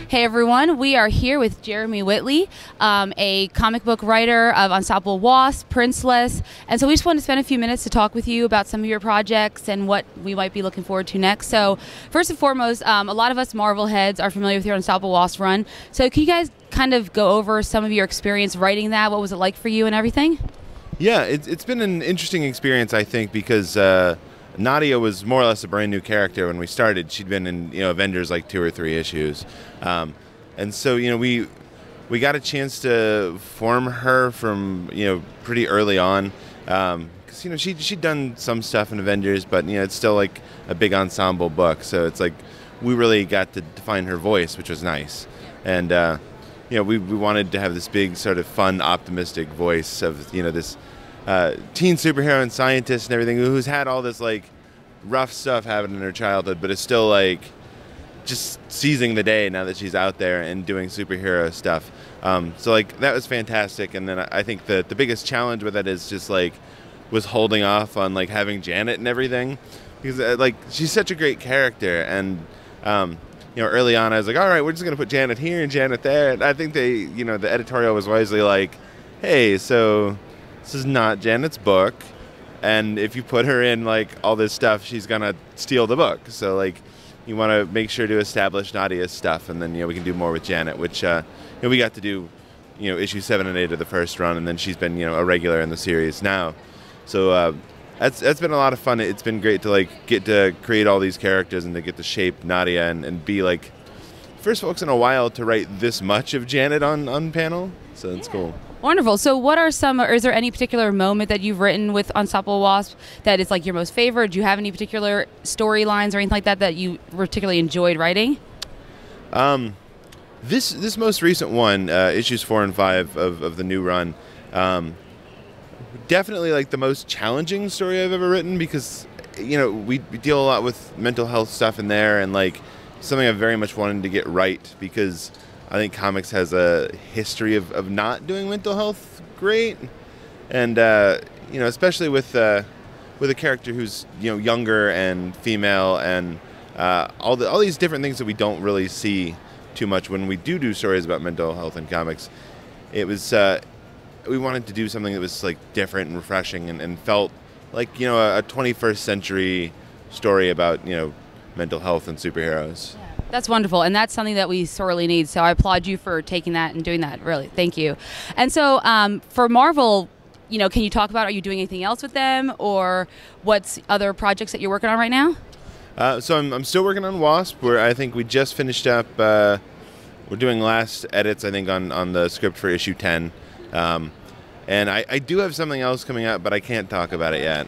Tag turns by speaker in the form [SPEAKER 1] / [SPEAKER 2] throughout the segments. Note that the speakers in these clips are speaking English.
[SPEAKER 1] Hey everyone, we are here with Jeremy Whitley, a comic book writer of Unstoppable Wasp, Princeless, and so we just wanted to spend a few minutes to talk with you about some of your projects and what we might be looking forward to next. So first and foremost, a lot of us Marvel heads are familiar with your Unstoppable Wasp run, so can you guys kind of go over some of your experience writing that? What was it like for you and everything?
[SPEAKER 2] Yeah, it's been an interesting experience, I think, because Nadia was more or less a brand new character when we started. She'd been in Avengers like 2 or 3 issues, and so we got a chance to form her from pretty early on, because she'd done some stuff in Avengers, but it's still like a big ensemble book. So it's like we really got to define her voice, which was nice, and we wanted to have this big sort of fun, optimistic voice of this teen superhero and scientist and everything who's had all this like rough stuff happen in her childhood, but is still like just seizing the day now that she's out there and doing superhero stuff. So like that was fantastic. And then I think the biggest challenge with it is just like was holding off on like having Janet and everything, because like she's such a great character. And early on I was like, all right, we're just gonna put Janet here and Janet there. And I think the editorial was wisely like, hey, so this is not Janet's book, and if you put her in like all this stuff, she's gonna steal the book. So like you want to make sure to establish Nadia's stuff, and then we can do more with Janet, which we got to do issue 7 and 8 of the first run, and then she's been a regular in the series now. So that's been a lot of fun. It's been great to like get to create all these characters and to get to shape Nadia and be like first folks in a while to write this much of Janet on panel. So it's cool.
[SPEAKER 1] Wonderful. So what are some, or is there any particular moment that you've written with Unstoppable Wasp that is like your most favorite? Do you have any particular storylines or anything like that that you particularly enjoyed writing?
[SPEAKER 2] This most recent one, issues 4 and 5 of the new run, definitely like the most challenging story I've ever written, because we deal a lot with mental health stuff in there, and like something I've very much wanted to get right, because I think comics has a history of not doing mental health great, and especially with a character who's younger and female, and all these different things that we don't really see too much when we do stories about mental health in comics. It was we wanted to do something that was like different and refreshing, and felt like a 21st century story about mental health and superheroes.
[SPEAKER 1] Yeah. That's wonderful, and that's something that we sorely need, so I applaud you for taking that and doing that, really. Thank you. And so for Marvel, can you talk about, are you doing anything else with them, or what's other projects that you're working on right now?
[SPEAKER 2] So I'm still working on Wasp, where I think we just finished up, we're doing last edits, I think, on the script for issue 10. And I do have something else coming out, but I can't talk about it yet.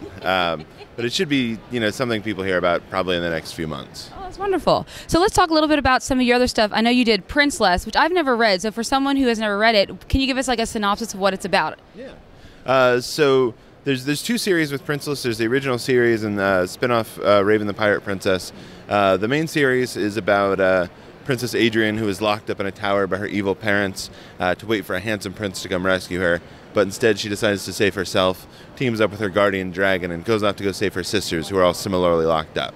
[SPEAKER 2] But it should be, something people hear about probably in the next few months.
[SPEAKER 1] Oh, that's wonderful. So let's talk a little bit about some of your other stuff. I know you did Princeless, which I've never read. So for someone who has never read it, can you give us like a synopsis of what it's about?
[SPEAKER 2] Yeah. So there's 2 series with Princeless. There's the original series and the spin-off Raven the Pirate Princess. The main series is about Princess Adrian, who is locked up in a tower by her evil parents to wait for a handsome prince to come rescue her. But instead she decides to save herself, teams up with her guardian dragon, and goes off to go save her sisters, who are all similarly locked up.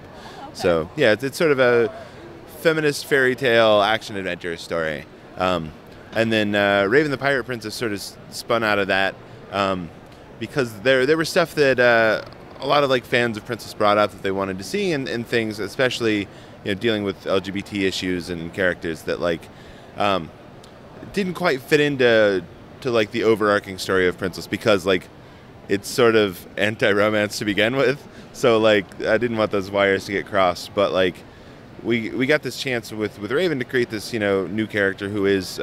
[SPEAKER 2] Okay. So yeah, it's sort of a feminist fairy tale action adventure story. And then Raven the Pirate Princess sort of spun out of that, because there was stuff that a lot of like fans of Princess brought up that they wanted to see, and things, especially dealing with LGBT issues and characters that like didn't quite fit into like the overarching story of Princess, because like it's sort of anti-romance to begin with. So like I didn't want those wires to get crossed, but like we got this chance with Raven to create this new character who is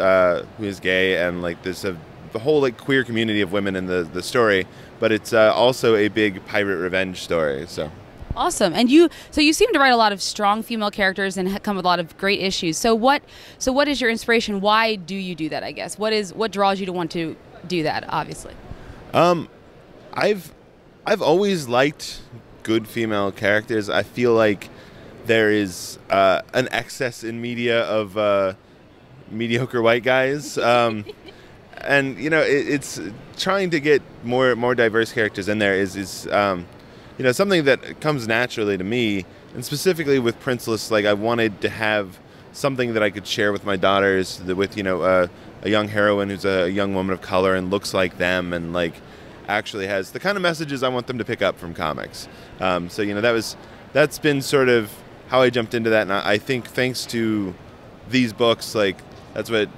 [SPEAKER 2] gay, and like there's the whole like queer community of women in the story, but it's also a big pirate revenge story. So
[SPEAKER 1] awesome. And you seem to write a lot of strong female characters and come with a lot of great issues. So what is your inspiration? Why do you do that, I guess? What draws you to want to do that, obviously?
[SPEAKER 2] I've always liked good female characters. I feel like there is an excess in media of mediocre white guys. And it's trying to get more diverse characters in there is something that comes naturally to me, and specifically with Princeless, like I wanted to have something that I could share with my daughters, with a young heroine who's a young woman of color and looks like them, and like actually has the kind of messages I want them to pick up from comics. So that's been sort of how I jumped into that, and I think thanks to these books, like that's what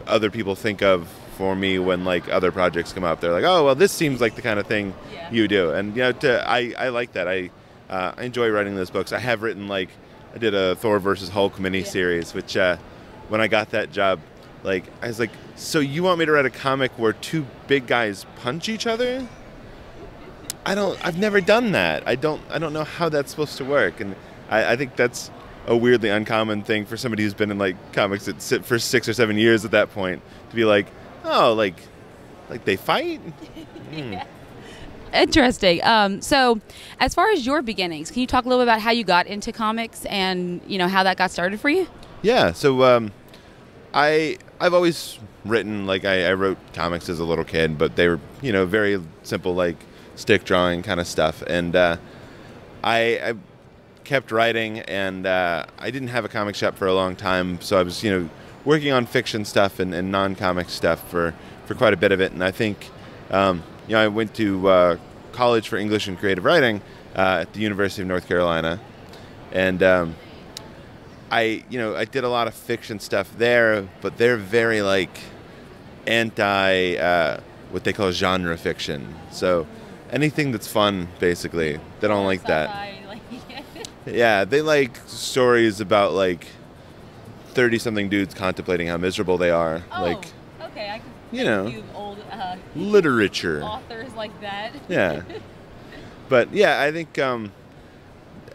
[SPEAKER 2] other people think of for me when like other projects come up. They're like, oh well, this seems like the kind of thing you do, and I like that. I enjoy writing those books. I have written, like, I did a Thor versus Hulk miniseries, which when I got that job, like I was like, so you want me to write a comic where two big guys punch each other? I've never done that. I don't know how that's supposed to work, and I think that's a weirdly uncommon thing for somebody who's been in like comics for 6 or 7 years at that point to be like, oh, like they fight.
[SPEAKER 1] Yeah. Interesting. So as far as your beginnings, can you talk a little bit about how you got into comics and how that got started for you?
[SPEAKER 2] Yeah. So I've always written, like I wrote comics as a little kid, but they were very simple, like stick drawing kind of stuff, and I kept writing, and I didn't have a comic shop for a long time, so I was working on fiction stuff and non-comic stuff for quite a bit of it, and I think I went to college for English and creative writing at the University of North Carolina, and I did a lot of fiction stuff there, but they're very like anti what they call genre fiction. So anything that's fun, basically, they don't like that. Yeah, they like stories about like 30-something dudes contemplating how miserable they are.
[SPEAKER 1] Oh,
[SPEAKER 2] like,
[SPEAKER 1] okay, I can think of old
[SPEAKER 2] literature
[SPEAKER 1] authors like that.
[SPEAKER 2] Yeah, but yeah, I think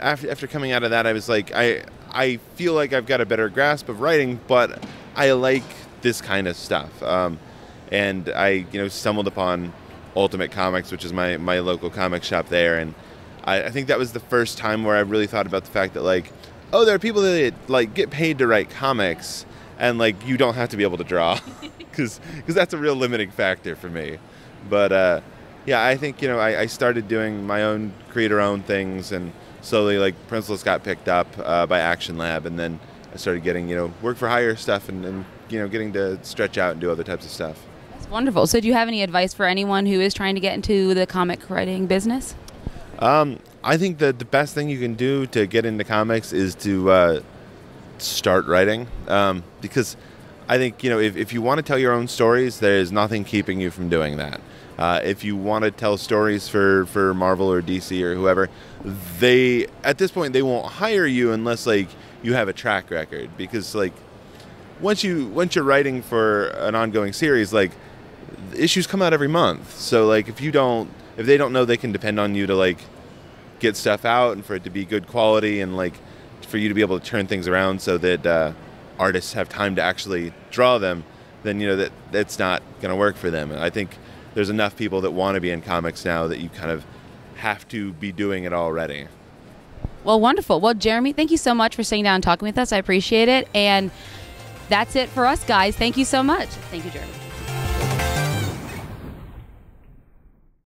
[SPEAKER 2] after coming out of that, I was like, I feel like I've got a better grasp of writing, but I like this kind of stuff. And I stumbled upon Ultimate Comics, which is my local comic shop there, and I think that was the first time where I really thought about the fact that, like, oh, there are people that like get paid to write comics, and like you don't have to be able to draw, because that's a real limiting factor for me. But yeah, I think I started doing my own creator-owned things, and slowly, like, Princeless got picked up by Action Lab, and then I started getting work for hire stuff, and getting to stretch out and do other types of stuff.
[SPEAKER 1] That's wonderful. So do you have any advice for anyone who is trying to get into the comic writing business?
[SPEAKER 2] I think that the best thing you can do to get into comics is to start writing, because I think if you want to tell your own stories, there's nothing keeping you from doing that. If you want to tell stories for Marvel or DC or whoever, at this point they won't hire you unless like you have a track record, because like once you're writing for an ongoing series, like issues come out every month. So like if they don't know they can depend on you to like get stuff out and for it to be good quality, and like for you to be able to turn things around so that artists have time to actually draw them, then that's not going to work for them. And I think there's enough people that want to be in comics now that you kind of have to be doing it already.
[SPEAKER 1] Well, wonderful. Well, Jeremy, thank you so much for sitting down and talking with us. I appreciate it. And that's it for us, guys. Thank you so much. Thank you, Jeremy.